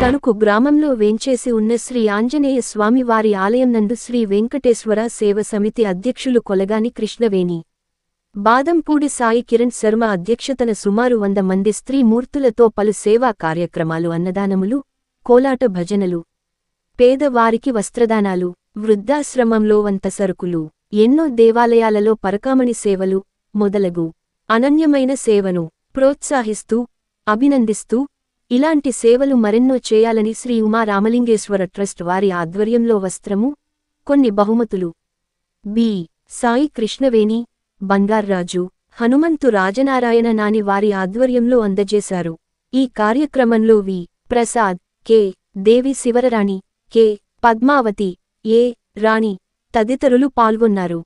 తణుకు గ్రామంలో వేంచేసి ఉన్న శ్రీ ఆంజనేయ స్వామి వారి ఆలయం నందు శ్రీ వెంకటేశ్వర సేవ సమితి అధ్యక్షులు కొలగాని కృష్ణవేణి, బాదంపూడి సాయి కిరణ్ శర్మ అధ్యక్షతన సుమారు 100 మంది స్త్రీ మూర్తులతో పలు సేవా కార్యక్రమాలు, అన్నదానములు, కోలాట భజనలు, పేదవారికి వస్త్రదానాలు, వృద్ధాశ్రమంలో వంట సరుకులు, ఎన్నో దేవాలయాలలో పరకామణి సేవలు మొదలగు అనన్యమైన సేవను ప్రోత్సాహిస్తూ అభినందిస్తూ ఇలాంటి సేవలు మరెన్నో చేయాలని శ్రీ ఉమా రామలింగేశ్వర ట్రస్ట్ వారి ఆధ్వర్యంలో వస్త్రము, కొన్ని బహుమతులు బి. సాయి కృష్ణవేణి, బంగార్రాజు, హనుమంతు రాజనారాయణ నాని వారి ఆధ్వర్యంలో అందజేశారు. ఈ కార్యక్రమంలో వి. ప్రసాద్, కె. దేవి, శివరరాణి, కె. పద్మావతి, ఏ. రాణి తదితరులు పాల్గొన్నారు.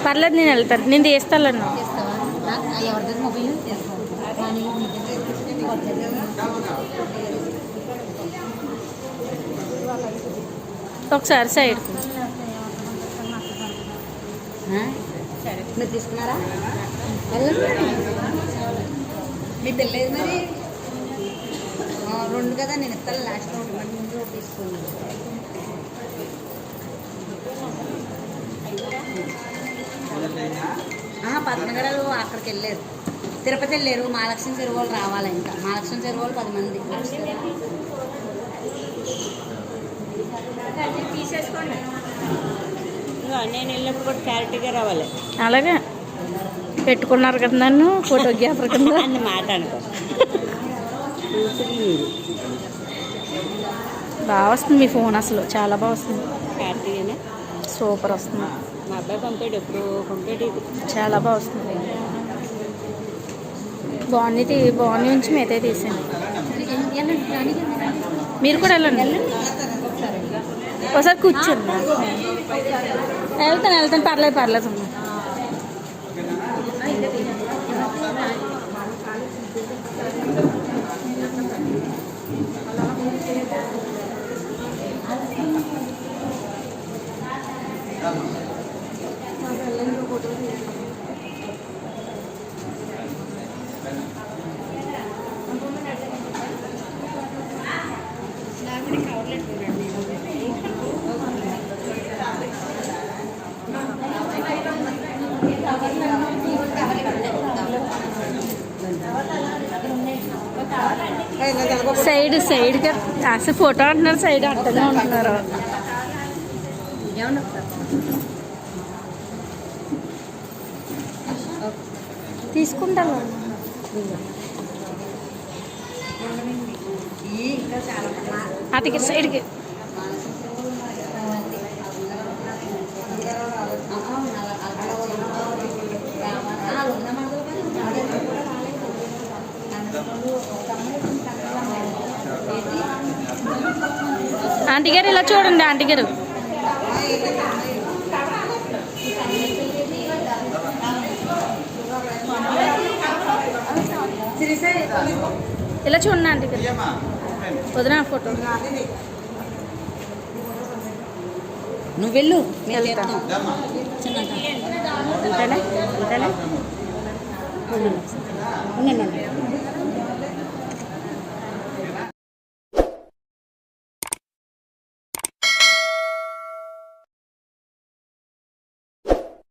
పర్లేదు, నేను వెళ్తాను, నేను తీస్తాను. ఒకసారి సైడ్ మీరు తీసుకున్నారా? మీ పెళ్ళేది మరి 2 కదా, నేను ఇస్తాను లాస్ట్ రౌండ్, మరి ముందు తీసుకున్నాను. పద్మగడలు అక్కడికి వెళ్ళారు, తిరుపతి వెళ్ళారు. మహాలక్ష్మి చెరువు వాళ్ళు రావాలి, ఇంకా మహాలక్ష్మి చెరువు వాళ్ళు 10 మంది తీసేసుకోండి. నేను వెళ్ళినప్పుడు కూడా క్లారిటీగా రావాలి. అలాగే పెట్టుకున్నారు కదా నన్ను ఫోటోగ్రాఫర్ కింద అన్న మాట అనుకో. బాగా వస్తుంది మీ ఫోన్, అసలు చాలా బాగా వస్తుంది, క్లారిటీగానే సూపర్ వస్తుంది. మా అబ్బాయి పంపాడు, ఎప్పుడు పంపాడు, చాలా బాగా వస్తుంది. బాగుంది నుంచి మిగతా తీసాను. మీరు కూడా వెళ్ళండి, ఒకసారి కూర్చోండి. వెళ్తాను, పర్లేదు. సైడ్గా అసలు ఫోటో అంటున్నారు, సైడ్ అట్టనే ఉంటున్నారు. తీసుకుంటాను అటుకి సైడ్కి. ఆంటీ గారు ఇలా చూడండి, ఆంటీ గారు ఇలా చూడండి ఆంటీ గారు. వదిన ఫోటో నువ్వు వెళ్ళు మేము వెళ్తా. చెప్తాం చిన్న ఉంటాడా ఉంటాడా ఉండండి.